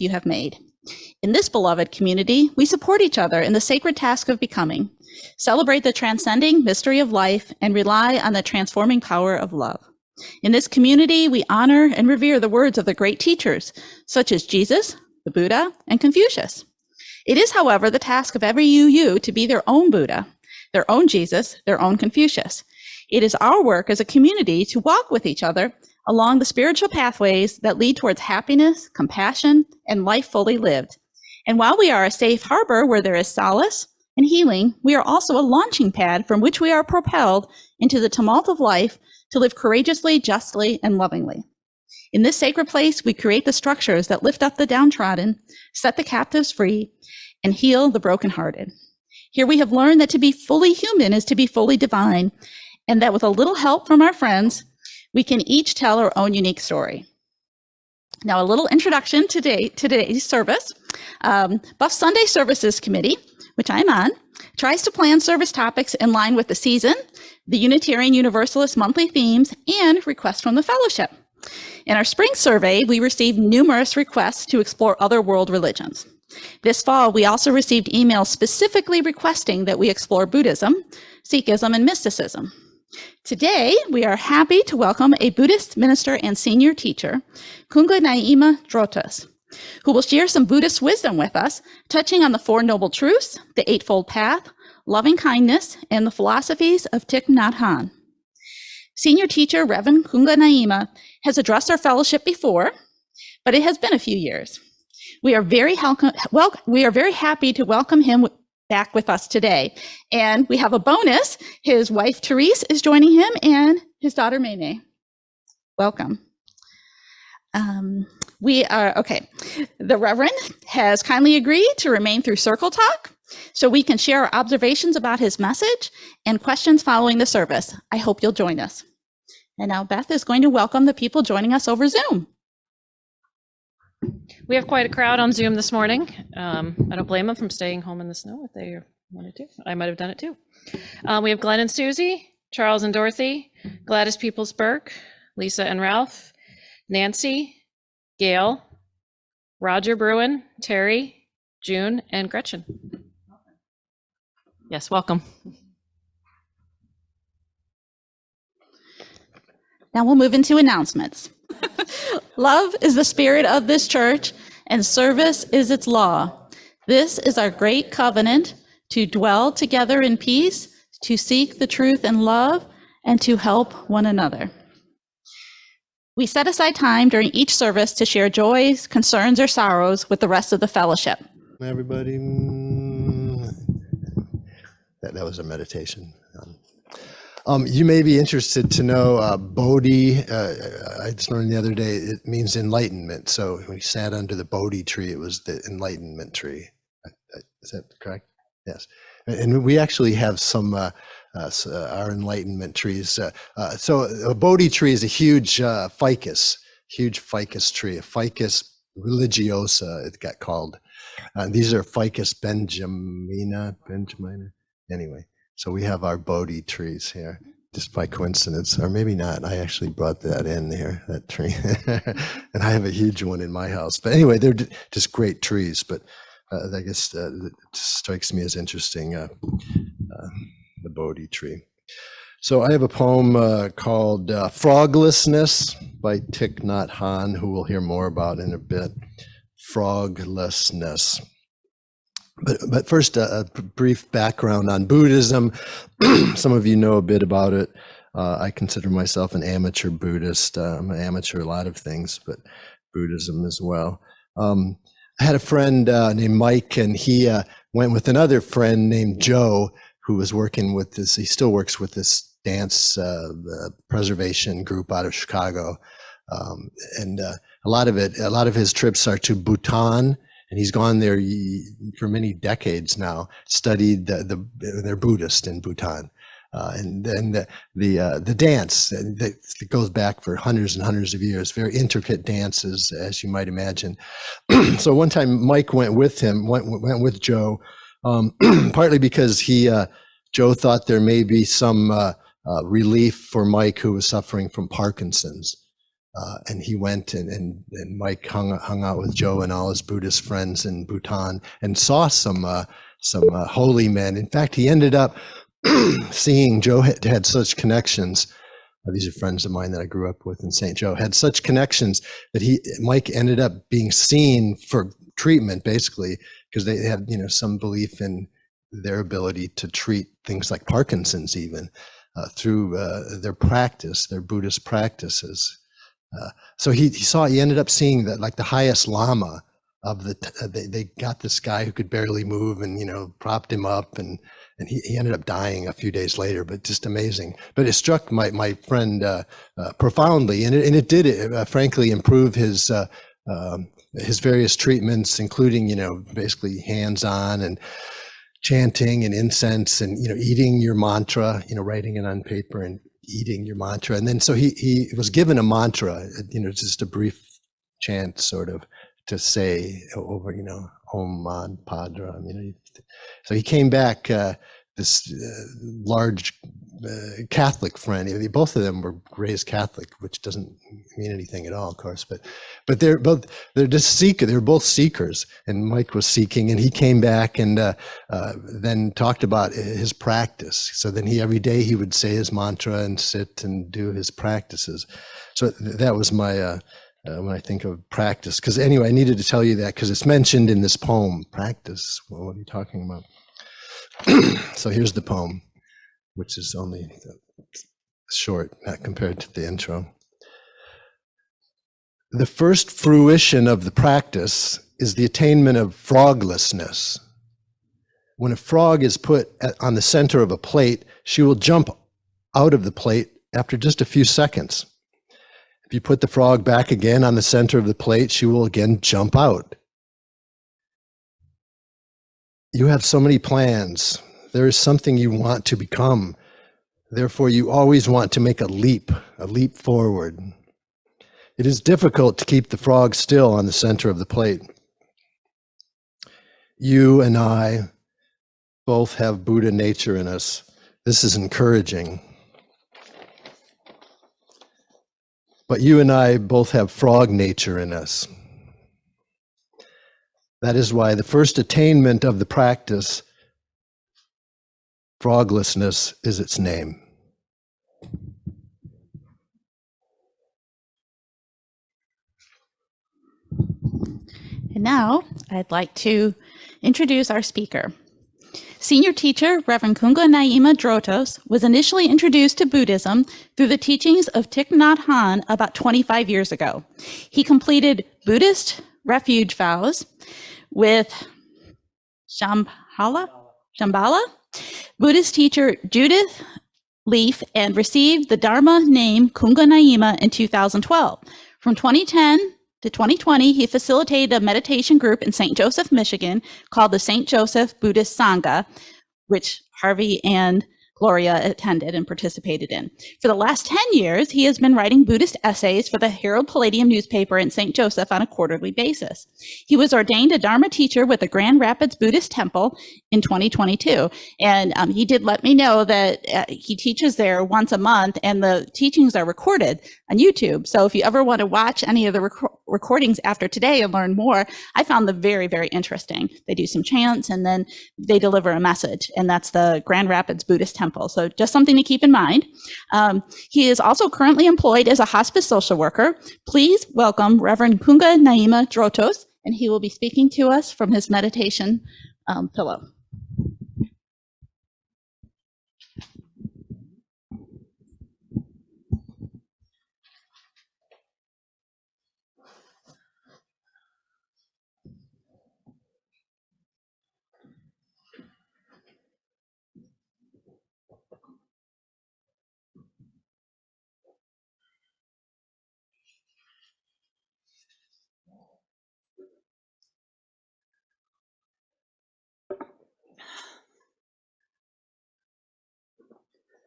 you have made. In this beloved community, we support each other in the sacred task of becoming, celebrate the transcending mystery of life, and rely on the transforming power of love. In this community, we honor and revere the words of the great teachers, such as Jesus, the Buddha, and Confucius. It is, however, the task of every UU to be their own Buddha, their own Jesus, their own Confucius. It is our work as a community to walk with each other along the spiritual pathways that lead towards happiness, compassion, and life fully lived. And while we are a safe harbor where there is solace and healing, we are also a launching pad from which we are propelled into the tumult of life to live courageously, justly, and lovingly. In this sacred place, we create the structures that lift up the downtrodden, set the captives free, and heal the brokenhearted. Here we have learned that to be fully human is to be fully divine, and that with a little help from our friends, we can each tell our own unique story. Now, a little introduction to today's service. Buff Sunday Services Committee, which I'm on, tries to plan service topics in line with the season, the Unitarian Universalist monthly themes, and requests from the fellowship. In our spring survey, we received numerous requests to explore other world religions. This fall, we also received emails specifically requesting that we explore Buddhism, Sikhism, and mysticism. Today, we are happy to welcome a Buddhist minister and senior teacher, Kunga-Nyima Drotos, who will share some Buddhist wisdom with us, touching on the Four Noble Truths, the Eightfold Path, loving kindness, and the philosophies of Thich Nhat Hahn. Senior teacher Reverend Kunga-Nyima has addressed our fellowship before, but it has been a few years. We are very happy to welcome him back with us today. And we have a bonus. His wife, Therese, is joining him, and his daughter, Mei. Welcome. The Reverend has kindly agreed to remain through Circle Talk so we can share our observations about his message and questions following the service. I hope you'll join us. And now Beth is going to welcome the people joining us over Zoom. We have quite a crowd on Zoom this morning. I don't blame them from staying home in the snow if they wanted to. I might have done it too. We have Glenn and Susie, Charles and Dorothy, Gladys Peoples-Burke, Lisa and Ralph, Nancy, Gail, Roger Bruin, Terry, June, and Gretchen. Yes, welcome. Now we'll move into announcements. Love is the spirit of this church, and service is its law. This is our great covenant to dwell together in peace, to seek the truth in love, and to help one another. We set aside time during each service to share joys, concerns, or sorrows with the rest of the fellowship. Everybody, that was a meditation. You may be interested to know Bodhi. I just learned the other day it means enlightenment. So when we sat under the Bodhi tree, it was the enlightenment tree. Is that correct? Yes. And we actually have some our enlightenment trees. So a Bodhi tree is a huge ficus tree, a ficus religiosa. It got called. These are ficus benjamina. Anyway. So we have our Bodhi trees here, just by coincidence, or maybe not. I actually brought that in here, that tree, and I have a huge one in my house. But anyway, they're just great trees. But I guess it strikes me as interesting, the Bodhi tree. So I have a poem called Froglessness by Thich Nhat Hahn, who we'll hear more about in a bit. Froglessness. But first, a brief background on Buddhism. Some of you know a bit about it. I consider myself an amateur Buddhist. I'm an amateur at a lot of things, but Buddhism as well. I had a friend named Mike, and he went with another friend named Joe, who was working with this. He still works with this dance preservation group out of Chicago, and a lot of his trips are to Bhutan. And he's gone there for many decades now, studied they're Buddhist in Bhutan. And then the dance that goes back for hundreds and hundreds of years, very intricate dances, as you might imagine. So one time Mike went with him, went with Joe, partly because Joe thought there may be some relief for Mike, who was suffering from Parkinson's. And he went and Mike hung out with Joe and all his Buddhist friends in Bhutan and saw some holy men. In fact, he ended up seeing Joe had such connections. These are friends of mine that I grew up with in St. Joe, had such connections that Mike ended up being seen for treatment, basically, because they had, some belief in their ability to treat things like Parkinson's even through their practice, their Buddhist practices. So he ended up seeing that, like, the highest lama of they got this guy who could barely move and, propped him up and he ended up dying a few days later, but just amazing. But it struck my friend profoundly, and it did frankly improve his various treatments, including, basically hands-on and chanting and incense and, eating your mantra, writing it on paper and eating your mantra. And then so he was given a mantra, just a brief chant sort of to say over, Om Man Padram. So he came back, this large Catholic friend. Both of them were raised Catholic, which doesn't mean anything at all, of course. But they're just seekers. They're both seekers, and Mike was seeking, and he came back and then talked about his practice. So then every day he would say his mantra and sit and do his practices. So that was my when I think of practice. Because anyway, I needed to tell you that because it's mentioned in this poem. Practice. Well, what are you talking about? So here's the poem, which is only short, not compared to the intro. The first fruition of the practice is the attainment of froglessness. When a frog is put on the center of a plate, she will jump out of the plate after just a few seconds. If you put the frog back again on the center of the plate, she will again jump out. You have so many plans. There is something you want to become. Therefore, you always want to make a leap forward. It is difficult to keep the frog still on the center of the plate. You and I both have Buddha nature in us. This is encouraging. But you and I both have frog nature in us. That is why the first attainment of the practice, froglessness, is its name. And now I'd like to introduce our speaker. Senior teacher Reverend Kunga-Nyima Drotos was initially introduced to Buddhism through the teachings of Thich Nhat Hahn about 25 years ago. He completed Buddhist refuge vows with Shambhala, Buddhist teacher Judith Leaf, and received the Dharma name Kunga-Nyima in 2012. From 2010 to 2020, he facilitated a meditation group in St. Joseph, Michigan, called the St. Joseph Buddhist Sangha, which Harvey and Gloria attended and participated in. For the last 10 years, he has been writing Buddhist essays for the Herald Palladium newspaper in St. Joseph on a quarterly basis. He was ordained a Dharma teacher with the Grand Rapids Buddhist Temple in 2022. And he did let me know that he teaches there once a month, and the teachings are recorded on YouTube. So if you ever want to watch any of the recordings after today and learn more, I found them very, very interesting. They do some chants and then they deliver a message, and that's the Grand Rapids Buddhist Temple. So just something to keep in mind. He is also currently employed as a hospice social worker. Please welcome Reverend Kunga-Nyima Drotos, and he will be speaking to us from his meditation pillow.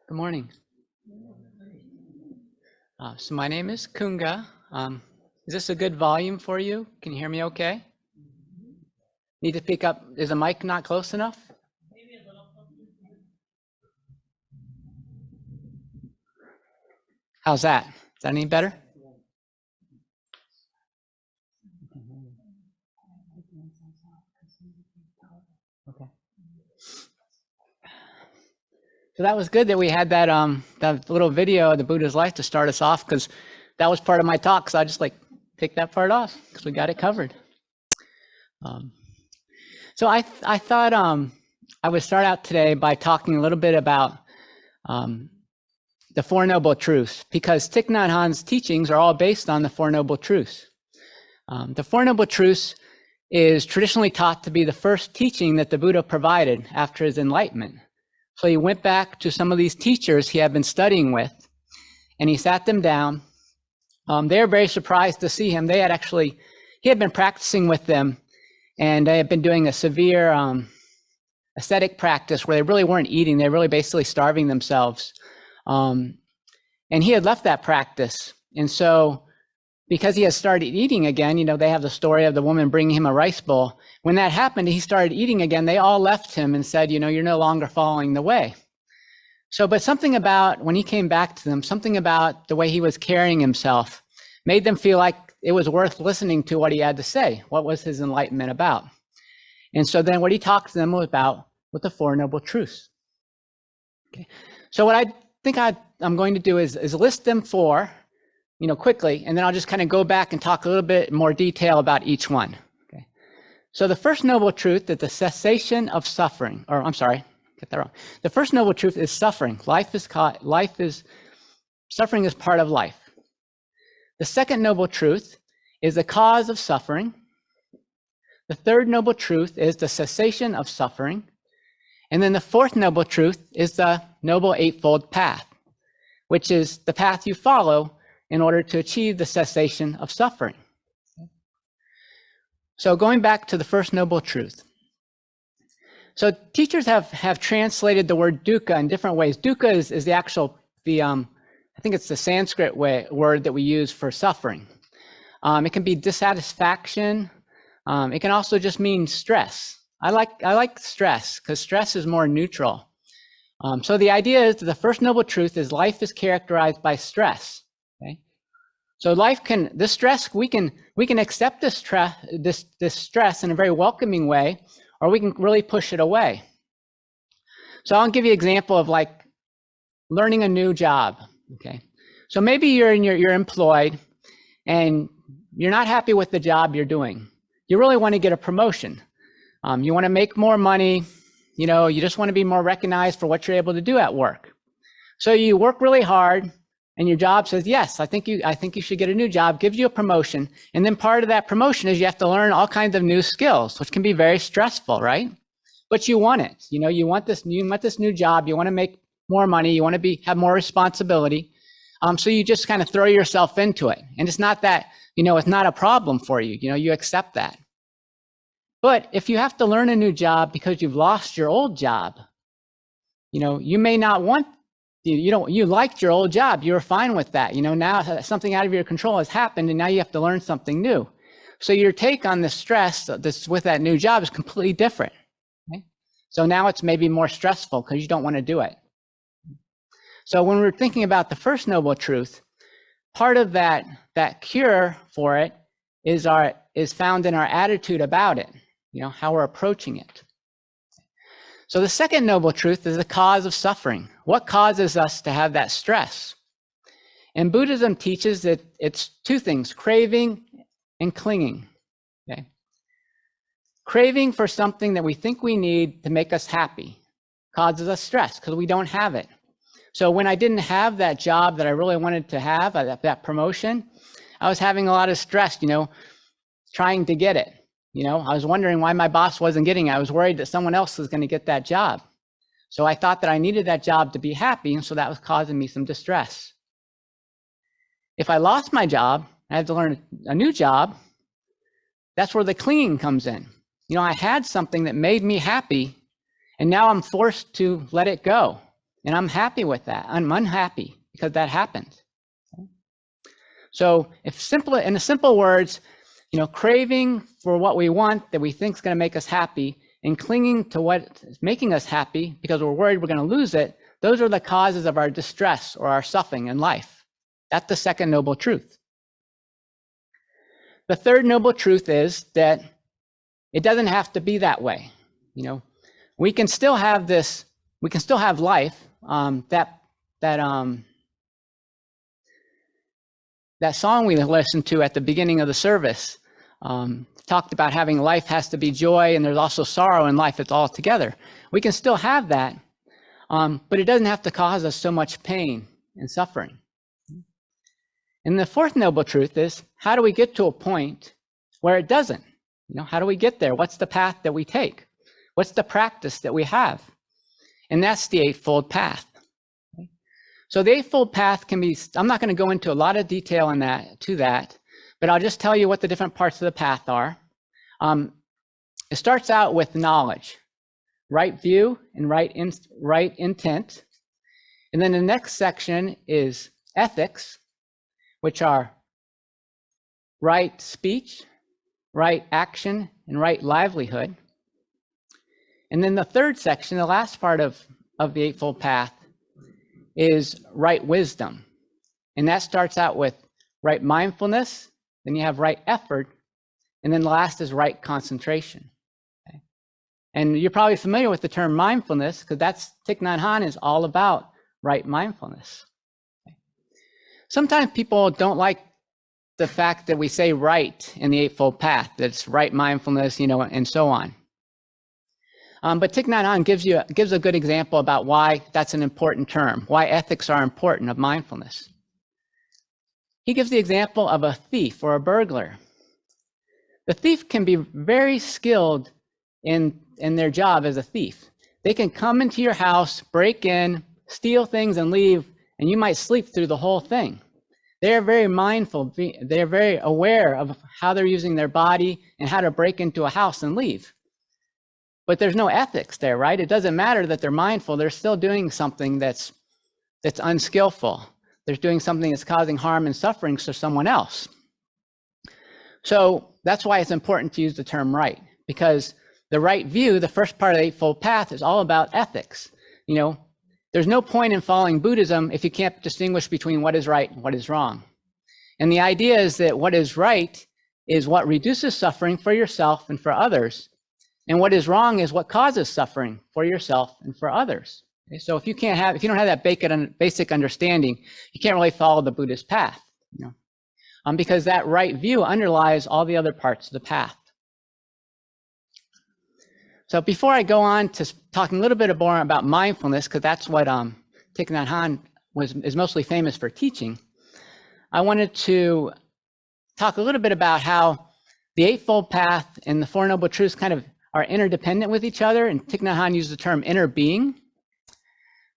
Good morning. So my name is Kunga. Is this a good volume for you? Can you hear me okay? Need to pick up, is the mic not close enough? Maybe a little closer. How's that? Is that any better? Okay. So that was good that we had that that little video of the Buddha's life to start us off, because that was part of my talk. So I just take that part off because we got it covered. So I thought I would start out today by talking a little bit about the Four Noble Truths, because Thich Nhat Hanh's teachings are all based on the Four Noble Truths. The Four Noble Truths is traditionally taught to be the first teaching that the Buddha provided after his enlightenment. So he went back to some of these teachers he had been studying with, and he sat them down. They were very surprised to see him. He had been practicing with them, and they had been doing a severe ascetic practice where they really weren't eating. They were really basically starving themselves. And he had left that practice. And so because he had started eating again, they have the story of the woman bringing him a rice bowl. When that happened, he started eating again. They all left him and said, you're no longer following the way. So, but something about when he came back to them, something about the way he was carrying himself made them feel like it was worth listening to what he had to say. What was his enlightenment about? And so then what he talked to them was about with the Four Noble Truths. Okay. So what I think I'm going to do is list them four, quickly, and then I'll just kind of go back and talk a little bit more detail about each one. Okay. So the first noble truth is the cessation of suffering, or I'm sorry, get that wrong. The first noble truth is suffering. Suffering is part of life. The second noble truth is the cause of suffering. The third noble truth is the cessation of suffering. And then the fourth noble truth is the Noble Eightfold Path, which is the path you follow in order to achieve the cessation of suffering. So going back to the first noble truth. So teachers have translated the word dukkha in different ways. Dukkha is the actual, I think it's the Sanskrit word that we use for suffering. It can be dissatisfaction. It can also just mean stress. I like stress because stress is more neutral. So the idea is that the first noble truth is life is characterized by stress. Okay, so this stress we can accept this stress in a very welcoming way, or we can really push it away. So I'll give you an example of learning a new job. Okay, so maybe you're employed and you're not happy with the job you're doing. You really want to get a promotion. You want to make more money. You just want to be more recognized for what you're able to do at work. So you work really hard, and your job says, yes, I think you should get a new job, gives you a promotion. And then part of that promotion is you have to learn all kinds of new skills, which can be very stressful, right? But you want it. You want this new job. You want to make more money. You want to have more responsibility. So you just kind of throw yourself into it. And it's not that, it's not a problem for you. You accept that. But if you have to learn a new job because you've lost your old job, you may not want, you liked your old job. You were fine with that. Now something out of your control has happened and now you have to learn something new. So your take on the stress that's with that new job is completely different. Okay? So now it's maybe more stressful because you don't want to do it. So when we're thinking about the first noble truth, part of that cure for it is found in our attitude about it, how we're approaching it. So the second noble truth is the cause of suffering. What causes us to have that stress? And Buddhism teaches that it's two things, craving and clinging. Okay? Craving for something that we think we need to make us happy causes us stress because we don't have it. So when I didn't have that job that I really wanted to have, that promotion, I was having a lot of stress, trying to get it. I was wondering why my boss wasn't getting it. I was worried that someone else was going to get that job. So I thought that I needed that job to be happy, and so that was causing me some distress. If I lost my job, I had to learn a new job, that's where the clinging comes in. I had something that made me happy, and now I'm forced to let it go. And I'm happy with that. I'm unhappy because that happened. So in the simple words, craving for what we want that we think is going to make us happy and clinging to what is making us happy because we're worried we're going to lose it, those are the causes of our distress or our suffering in life. That's the second noble truth. The third noble truth is that it doesn't have to be that way. You know, we can still have this, we can still have life. That song we listened to at the beginning of the service talked about having life has to be joy, and there's also sorrow in life. It's all together. We can still have that, but it doesn't have to cause us so much pain and suffering. And the fourth noble truth is, how do we get to a point where it doesn't? You know, how do we get there? What's the path that we take? What's the practice that we have? And that's the Eightfold Path. So the Eightfold Path can be, I'm not going to go into a lot of detail on that, but I'll just tell you what the different parts of the path are. It starts out with knowledge, right view and right intent. And then the next section is ethics, which are right speech, right action, and right livelihood. And then the third section, the last part of the Eightfold Path, is right wisdom. And that starts out with right mindfulness, then you have right effort, and then the last is right concentration. Okay? And you're probably familiar with the term mindfulness, because that's Thich Nhat Hahn is all about right mindfulness. Okay? Sometimes people don't like the fact that we say right in the Eightfold Path, that it's right mindfulness, you know, and so on. But Thich Nhat Hahn gives a good example about why that's an important term, why ethics are important of mindfulness. He gives the example of a thief or a burglar. The thief can be very skilled in their job as a thief. They can come into your house, break in, steal things and leave, and you might sleep through the whole thing. They're very mindful, they're very aware of how they're using their body and how to break into a house and leave. But there's no ethics there, right? It doesn't matter that they're mindful, they're still doing something that's unskillful. They're doing something that's causing harm and suffering to someone else. So that's why it's important to use the term right, because the right view, the first part of the Eightfold Path, is all about ethics. You know, there's no point in following Buddhism if you can't distinguish between what is right and what is wrong. And the idea is that what is right is what reduces suffering for yourself and for others. And what is wrong is what causes suffering for yourself and for others. Okay? So if you don't have that basic understanding, you can't really follow the Buddhist path, you know, because that right view underlies all the other parts of the path. So before I go on to talking a little bit more about mindfulness, because that's what Thich Nhat Hahn is mostly famous for teaching, I wanted to talk a little bit about how the Eightfold Path and the Four Noble Truths kind of are interdependent with each other, and Thich Nhat Hahn used the term inner being.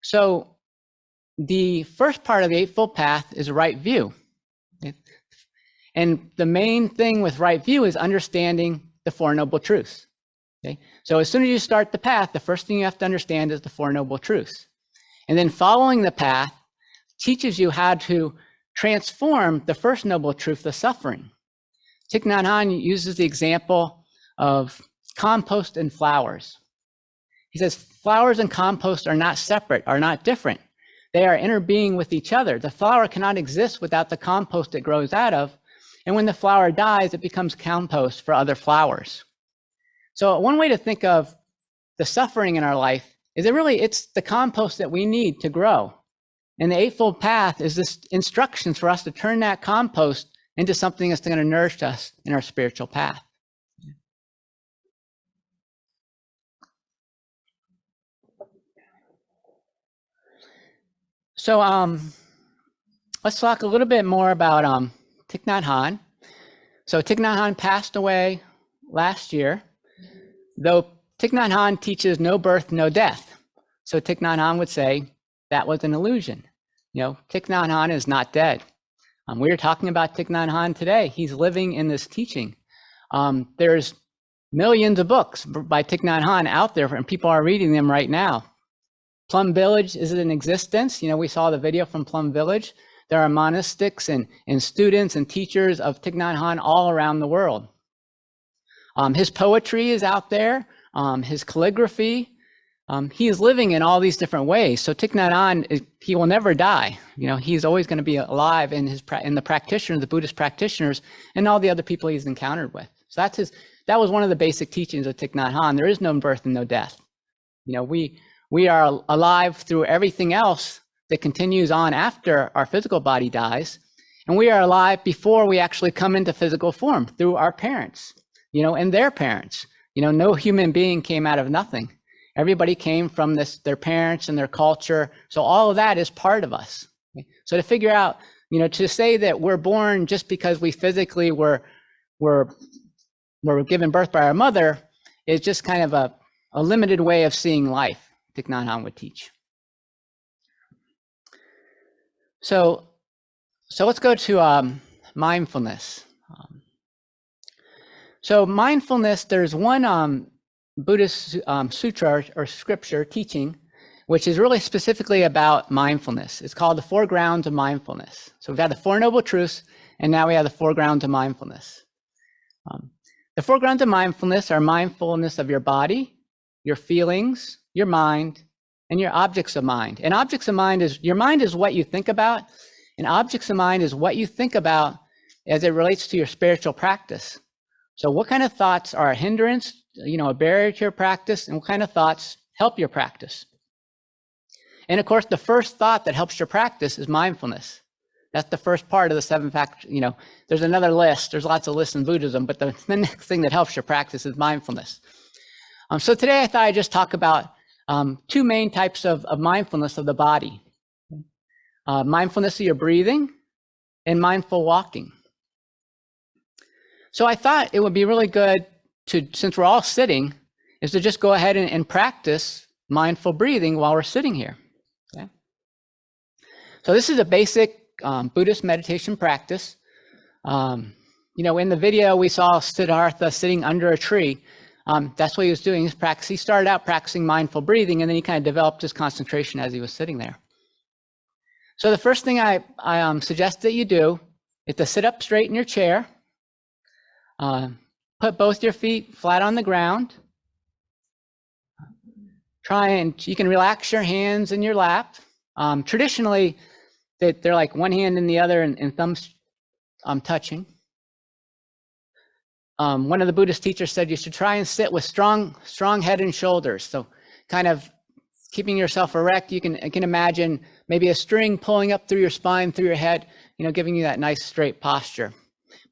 So the first part of the Eightfold Path is right view. Okay? And the main thing with right view is understanding the Four Noble Truths. Okay? So as soon as you start the path, the first thing you have to understand is the Four Noble Truths. And then following the path teaches you how to transform the first Noble Truth, the suffering. Thich Nhat Hahn uses the example of compost and flowers. He says flowers and compost are not separate, are not different. They are interbeing with each other. The flower cannot exist without the compost it grows out of. And when the flower dies, it becomes compost for other flowers. So one way to think of the suffering in our life is it's the compost that we need to grow. And the Eightfold Path is this instructions for us to turn that compost into something that's going to nourish us in our spiritual path. So let's talk a little bit more about Thich Nhat Hanh. So Thich Nhat Hanh passed away last year, though Thich Nhat Hanh teaches no birth, no death. So Thich Nhat Hanh would say that was an illusion. You know, Thich Nhat Hanh is not dead. We are talking about Thich Nhat Hanh today. He's living in this teaching. There's millions of books by Thich Nhat Hanh out there, and people are reading them right now. Plum Village is in existence. You know, we saw the video from Plum Village. There are monastics and students and teachers of Thich Nhat Hanh all around the world. His poetry is out there, his calligraphy. He is living in all these different ways. So Thich Nhat Hanh, he will never die. You know, he's always going to be alive in the practitioners, the Buddhist practitioners, and all the other people he's encountered with. So that was one of the basic teachings of Thich Nhat Hanh. There is no birth and no death. You know, we are alive through everything else that continues on after our physical body dies. And we are alive before we actually come into physical form through our parents, you know, and their parents. You know, no human being came out of nothing. Everybody came from their parents and their culture. So all of that is part of us. So to figure out, you know, to say that we're born just because we physically were given birth by our mother is just kind of a limited way of seeing life, Thich Nhat Hanh would teach. So let's go to mindfulness. So mindfulness, there's one Buddhist sutra or scripture teaching, which is really specifically about mindfulness. It's called the Four Grounds of Mindfulness. So we've had the Four Noble Truths, and now we have the Four Grounds of Mindfulness. The Four Grounds of Mindfulness are mindfulness of your body, your feelings, your mind, and your objects of mind. And objects of mind is, your mind is what you think about, and objects of mind is what you think about as it relates to your spiritual practice. So what kind of thoughts are a hindrance, you know, a barrier to your practice, and what kind of thoughts help your practice? And of course, the first thought that helps your practice is mindfulness. That's the first part of the seven factors. You know, there's another list. There's lots of lists in Buddhism, but the next thing that helps your practice is mindfulness. So today I thought I'd just talk about two main types of mindfulness of the body. Mindfulness of your breathing and mindful walking. So I thought it would be really good to, since we're all sitting, is to just go ahead and practice mindful breathing while we're sitting here. Okay? So this is a basic Buddhist meditation practice. You know, in the video we saw Siddhartha sitting under a tree. That's what he was doing. He started out practicing mindful breathing, and then he kind of developed his concentration as he was sitting there. So the first thing I suggest that you do is to sit up straight in your chair. Put both your feet flat on the ground. You can relax your hands in your lap. Traditionally, they're like one hand in the other and thumbs touching. One of the Buddhist teachers said you should try and sit with strong head and shoulders. So kind of keeping yourself erect. You can imagine maybe a string pulling up through your spine, through your head, you know, giving you that nice straight posture.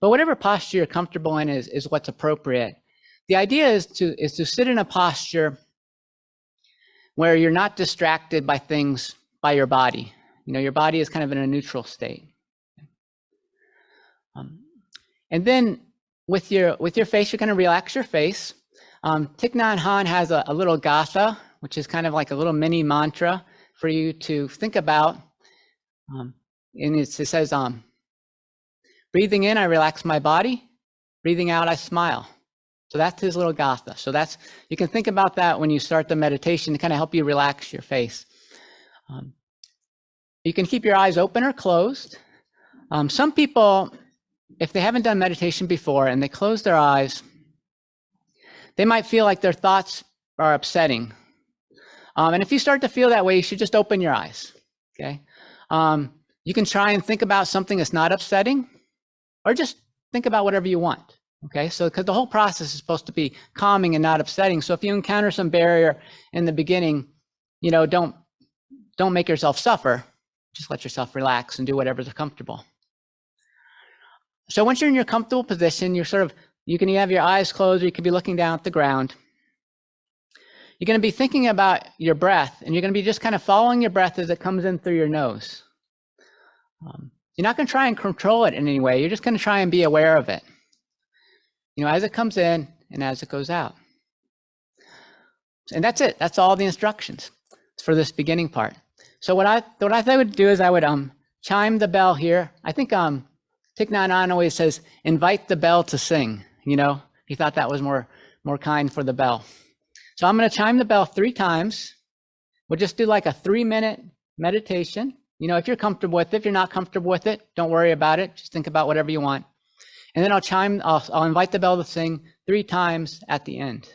But whatever posture you're comfortable in is what's appropriate. The idea is to sit in a posture where you're not distracted by things by your body. You know, your body is kind of in a neutral state. And then with your face, you're going to relax your face. Thich Nhat Hahn has a little gatha, which is kind of like a little mini mantra for you to think about. And it says, breathing in, I relax my body. Breathing out, I smile. So that's his little gatha. So you can think about that when you start the meditation to kind of help you relax your face. You can keep your eyes open or closed. Some people, if they haven't done meditation before and they close their eyes, they might feel like their thoughts are upsetting. And if you start to feel that way, you should just open your eyes, okay? You can try and think about something that's not upsetting, or just think about whatever you want, okay? So, because the whole process is supposed to be calming and not upsetting. So if you encounter some barrier in the beginning, you know, don't make yourself suffer. Just let yourself relax and do whatever's comfortable. So once you're in your comfortable position, you can have your eyes closed, or you could be looking down at the ground. You're going to be thinking about your breath, and you're going to be just kind of following your breath as it comes in through your nose. You're not going to try and control it in any way. You're just going to try and be aware of it, you know, as it comes in and as it goes out. And that's it. That's all the instructions for this beginning part. So what I thought I would do is I would chime the bell here. I think Thich Nhat Hanh always says, invite the bell to sing. You know, he thought that was more kind for the bell. So I'm going to chime the bell 3 times. We'll just do like a 3-minute meditation. You know, if you're comfortable with it. If you're not comfortable with it, don't worry about it. Just think about whatever you want. And then I'll invite the bell to sing 3 times at the end.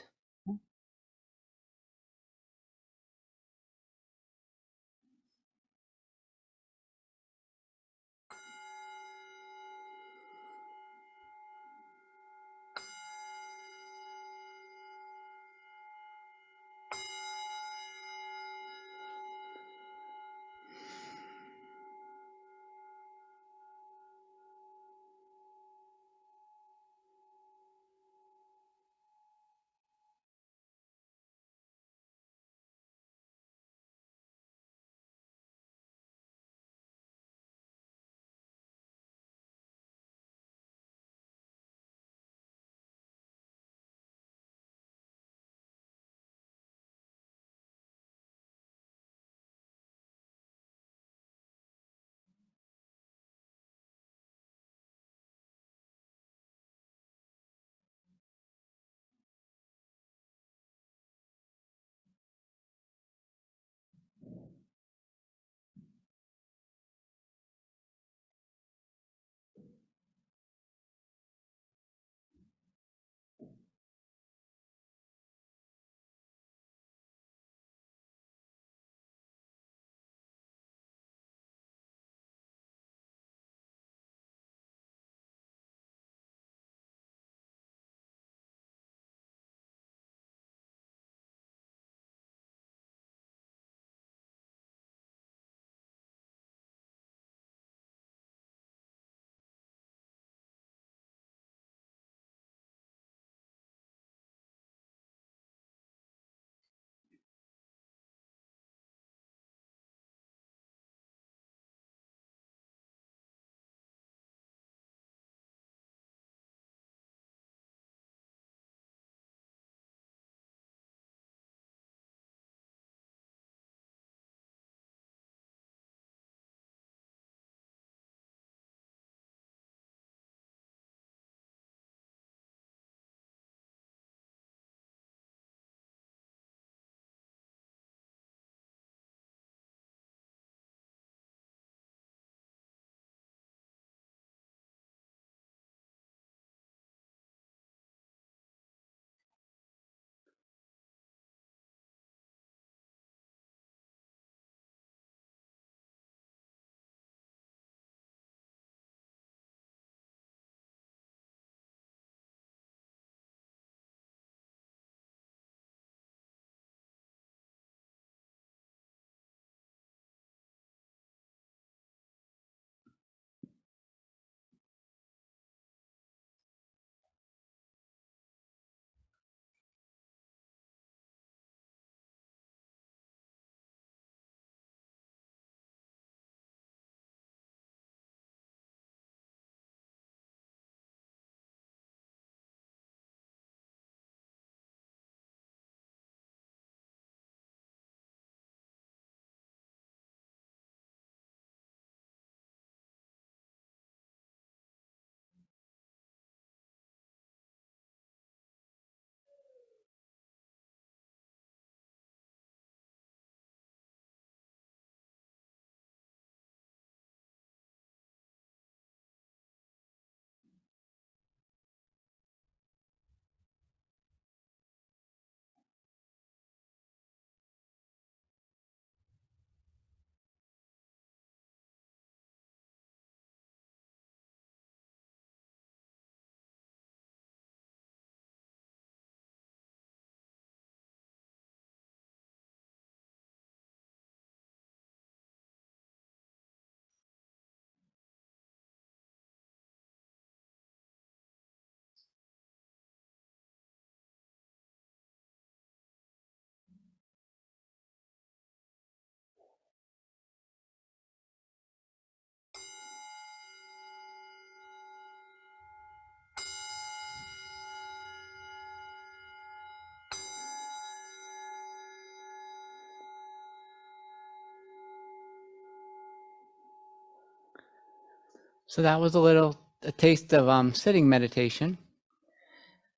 So that was a taste of sitting meditation.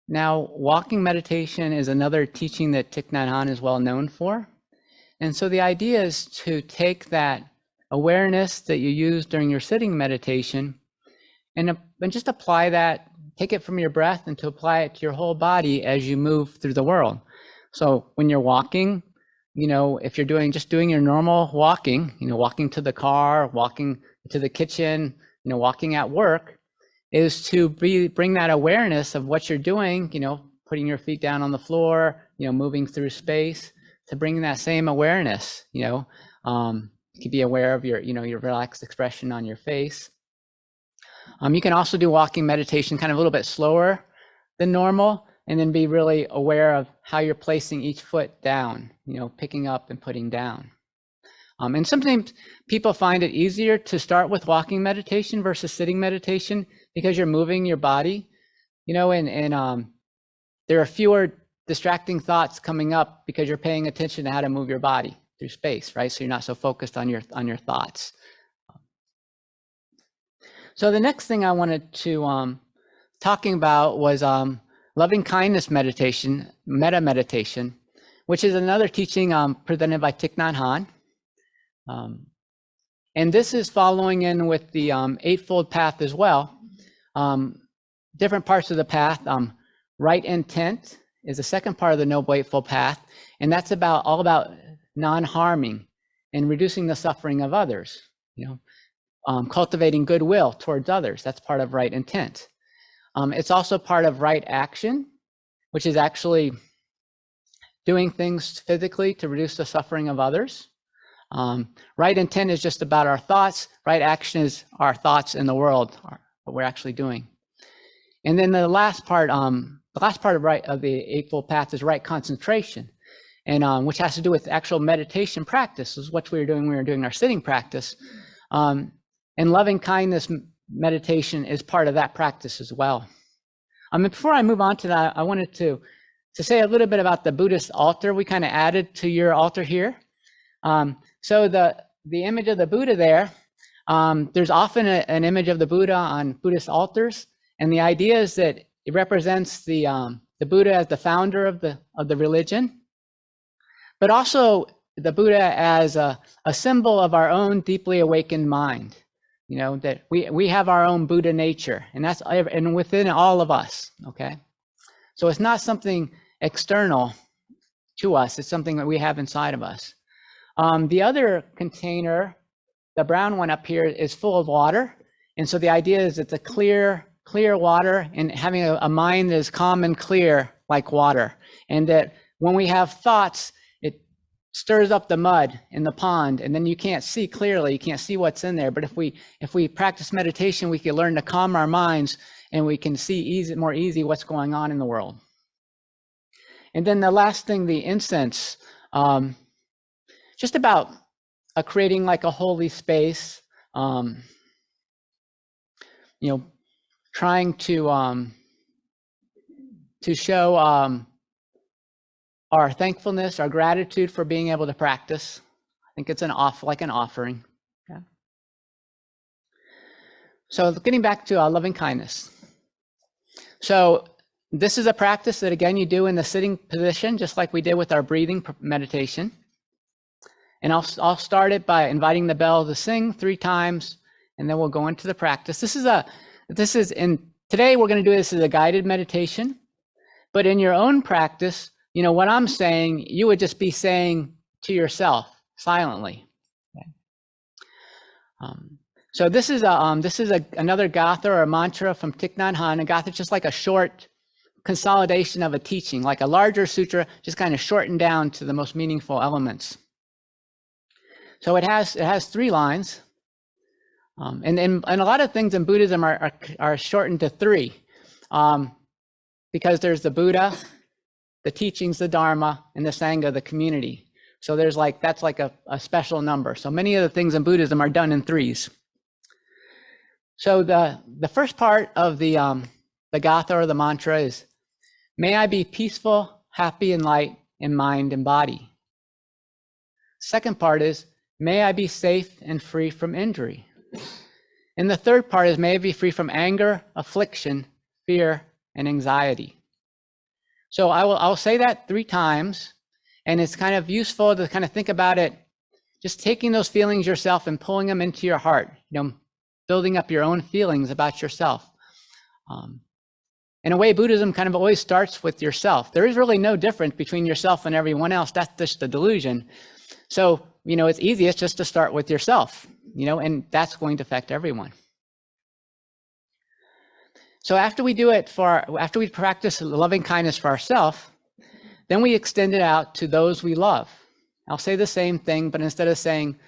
Now, walking meditation is another teaching that Thich Nhat Hahn is well known for. And so the idea is to take that awareness that you use during your sitting meditation and just apply that, take it from your breath and to apply it to your whole body as you move through the world. So when you're walking, if you're just doing your normal walking, walking to the car, walking to the kitchen, walking at work, is to bring that awareness of what you're doing, putting your feet down on the floor, moving through space, to bring that same awareness, you can be aware of your relaxed expression on your face. You can also do walking meditation kind of a little bit slower than normal, and then be really aware of how you're placing each foot down, picking up and putting down. And sometimes people find it easier to start with walking meditation versus sitting meditation because you're moving your body, and there are fewer distracting thoughts coming up because you're paying attention to how to move your body through space, right? So you're not so focused on your thoughts. So the next thing I wanted to talking about was loving kindness meditation, metta meditation, which is another teaching presented by Thich Nhat Hahn. And this is following in with the Eightfold Path as well. Different parts of the path. Right intent is the second part of the Noble Eightfold Path, and that's all about non-harming and reducing the suffering of others. Cultivating goodwill towards others. That's part of right intent. It's also part of right action, which is actually doing things physically to reduce the suffering of others. Right intent is just about our thoughts. Right action is our thoughts in the world, what we're actually doing. And then the last part of the Eightfold Path is right concentration, and which has to do with actual meditation practice. This is what we were doing when we were doing our sitting practice. And loving kindness meditation is part of that practice as well. Before I move on to that, I wanted to say a little bit about the Buddhist altar we kind of added to your altar here. So the image of the Buddha there, there's often an image of the Buddha on Buddhist altars, and the idea is that it represents the Buddha as the founder of the religion, but also the Buddha as a symbol of our own deeply awakened mind. That we have our own Buddha nature, and within all of us. Okay, so it's not something external to us; it's something that we have inside of us. The other container, the brown one up here, is full of water, and so the idea is it's a clear water, and having a mind that is calm and clear like water, and that when we have thoughts, it stirs up the mud in the pond, and then you can't see clearly, you can't see what's in there. But if we practice meditation, we can learn to calm our minds, and we can see more easy what's going on in the world. And then the last thing, the incense, just about creating like a holy space, trying to show our thankfulness, our gratitude for being able to practice. I think it's like an offering. Okay. So getting back to loving kindness. So this is a practice that, again, you do in the sitting position, just like we did with our breathing meditation. And I'll start it by inviting the bell to sing 3 times, and then we'll go into the practice. Today we're going to do this as a guided meditation, but in your own practice, what I'm saying, you would just be saying to yourself silently. Okay. So this is another gatha or a mantra from Thich Nhat Hahn. A gatha is just like a short consolidation of a teaching, like a larger sutra, just kind of shortened down to the most meaningful elements. So it has 3 lines, and a lot of things in Buddhism are shortened to 3, because there's the Buddha, the teachings, the Dharma, and the Sangha, the community. So that's like a special number. So many of the things in Buddhism are done in 3s. So the first part of the gatha or the mantra is, may I be peaceful, happy, and light in mind and body. Second part is, may I be safe and free from injury. And the third part is, may I be free from anger, affliction, fear, and anxiety. So I'll say that 3 times, and it's kind of useful to kind of think about it, just taking those feelings yourself and pulling them into your heart, building up your own feelings about yourself. In a way, Buddhism kind of always starts with yourself. There is really no difference between yourself and everyone else. That's just a delusion. So, it's easiest just to start with yourself, and that's going to affect everyone. So after we practice loving kindness for ourselves, then we extend it out to those we love. I'll say the same thing, but instead of saying,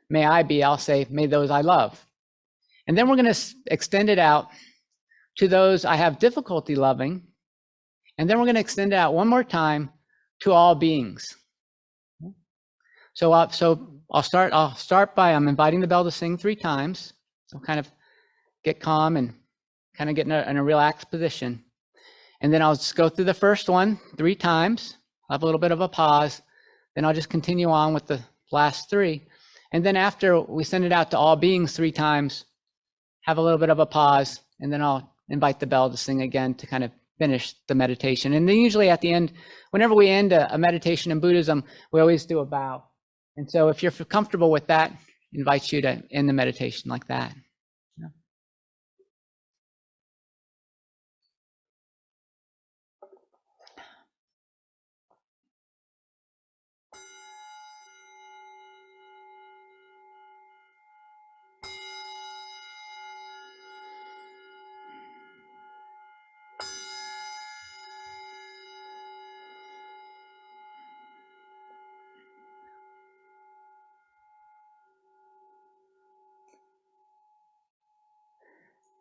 may I be, I'll say, may those I love. And then we're going to extend it out to those I have difficulty loving. And then we're going to extend it out one more time to all beings. So I'll start by inviting the bell to sing 3 times. So kind of get calm and kind of get in a relaxed position. And then I'll just go through the first one 3 times. I'll have a little bit of a pause. Then I'll just continue on with the last 3. And then after we send it out to all beings 3 times, have a little bit of a pause, and then I'll invite the bell to sing again to kind of finish the meditation. And then usually at the end, whenever we end a meditation in Buddhism, we always do a bow. And so if you're comfortable with that, I invite you to end the meditation like that.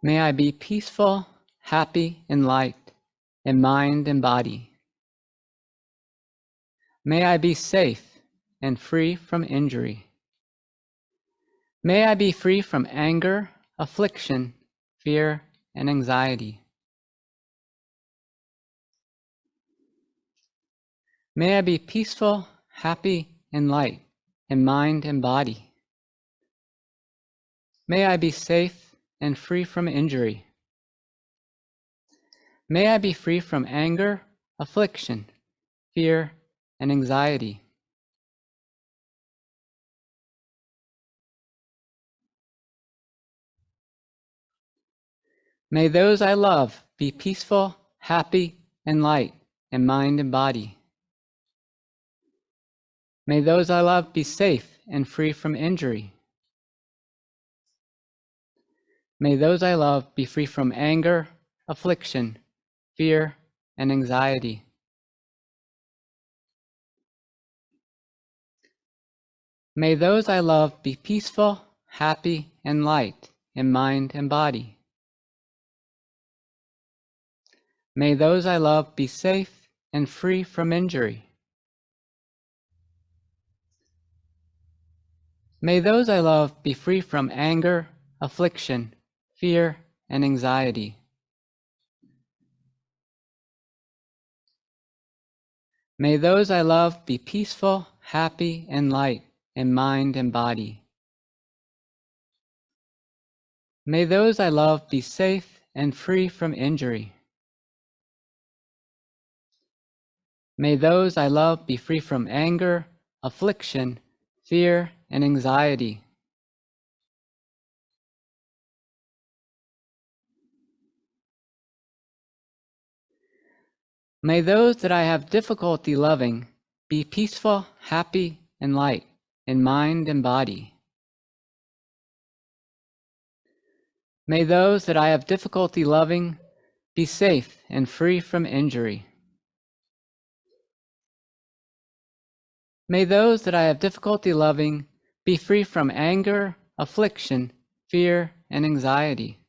May I be peaceful, happy, and light in mind and body. May I be safe and free from injury. May I be free from anger, affliction, fear, and anxiety. May I be peaceful, happy, and light in mind and body. May I be safe and free from injury. May I be free from anger, affliction, fear, and anxiety. May those I love be peaceful, happy, and light in mind and body. May those I love be safe and free from injury. May those I love be free from anger, affliction, fear, and anxiety. May those I love be peaceful, happy, and light in mind and body. May those I love be safe and free from injury. May those I love be free from anger, affliction, fear, and anxiety. May those I love be peaceful, happy, and light in mind and body. May those I love be safe and free from injury. May those I love be free from anger, affliction, fear, and anxiety. May those that I have difficulty loving be peaceful, happy, and light in mind and body. May those that I have difficulty loving be safe and free from injury. May those that I have difficulty loving be free from anger, affliction, fear, and anxiety.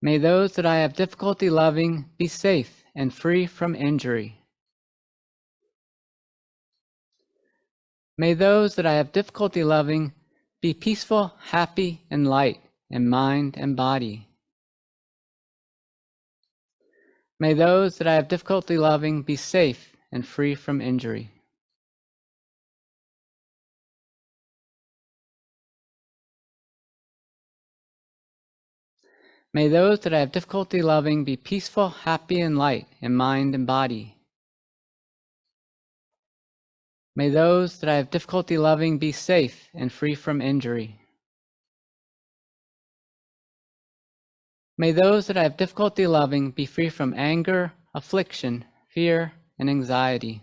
May those that I have difficulty loving be safe and free from injury. May those that I have difficulty loving be peaceful, happy, and light in mind and body. May those that I have difficulty loving be safe and free from injury. May those that I have difficulty loving be peaceful, happy, and light in mind and body. May those that I have difficulty loving be safe and free from injury. May those that I have difficulty loving be free from anger, affliction, fear, and anxiety.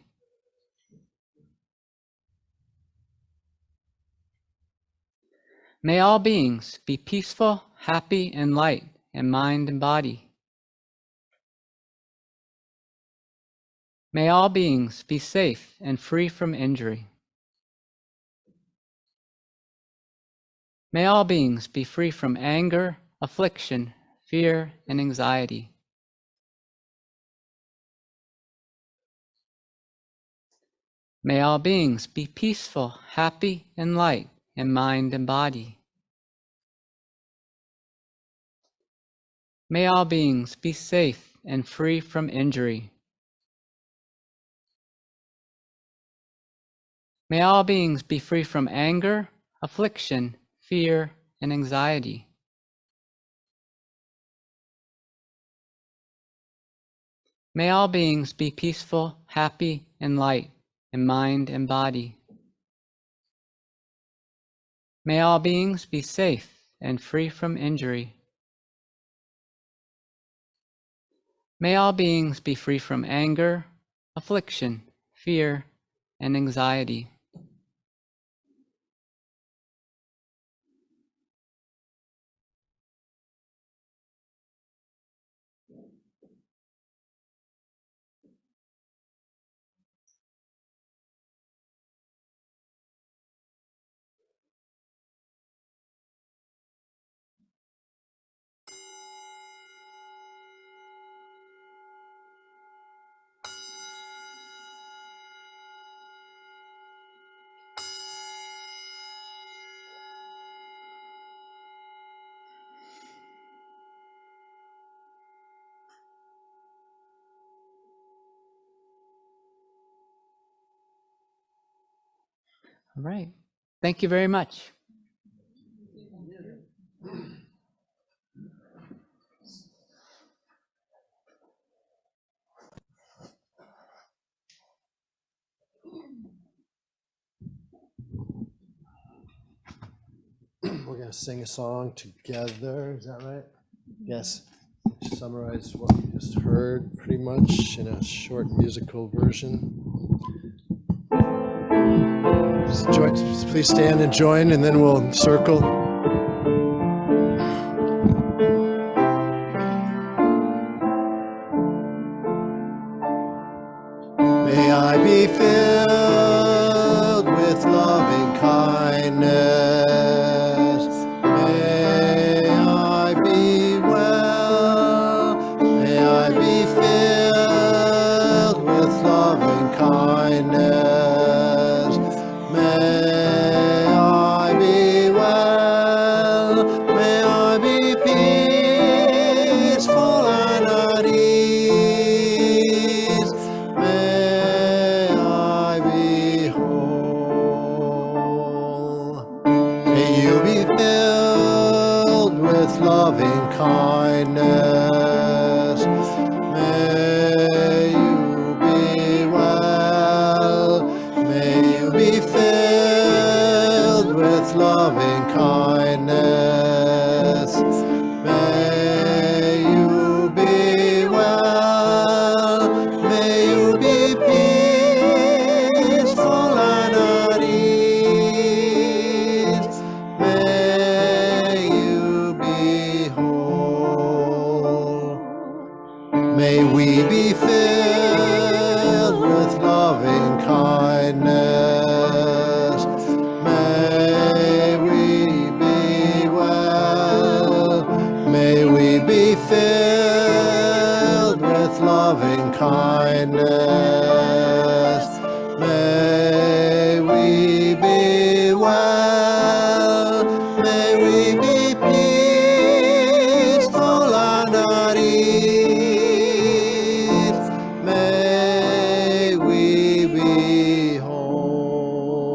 May all beings be peaceful, happy, and light in mind and body. May all beings be safe and free from injury. May all beings be free from anger, affliction, fear, and anxiety. May all beings be peaceful, happy, and light in mind and body. May all beings be safe and free from injury. May all beings be free from anger, affliction, fear, and anxiety. May all beings be peaceful, happy, and light in mind and body. May all beings be safe and free from injury. May all beings be free from anger, affliction, fear, and anxiety. All right. Thank you very much. We're going to sing a song together. Is that right? Yes. Summarize what we just heard pretty much in a short musical version. Just please stand and join, and then we'll circle. May I be filled with loving kindness. May I be well. May I be filled with loving kindness. May I be well. May I be peaceful and at ease. May I be whole. May you be filled with loving kindness. May you be well. May you be filled with loving kindness. May you be well. May you be peaceful and at ease. May you be whole. May we be filled with loving kindness. May we be well. May we be filled with loving kindness. May we be well. May we be peaceful and at ease. May we be whole.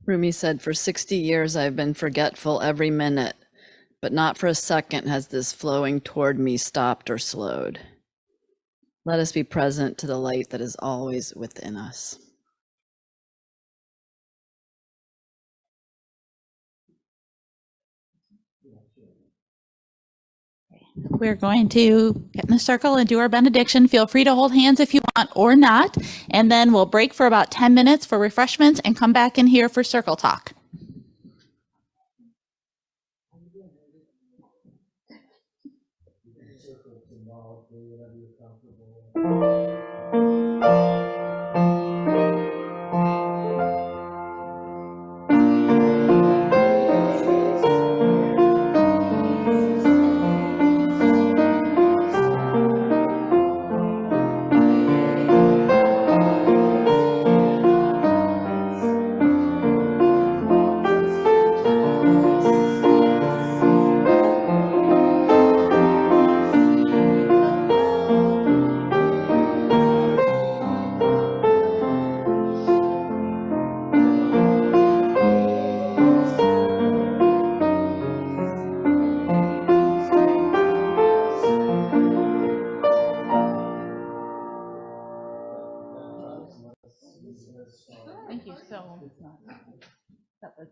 Rumi said, for 60 years I've been forgetful every minute, but not for a second has this flowing toward me stopped or slowed. Let us be present to the light that is always within us. We're going to get in a circle and do our benediction. Feel free to hold hands if you want or not. And then we'll break for about 10 minutes for refreshments and come back in here for circle talk. Thank you so much. That was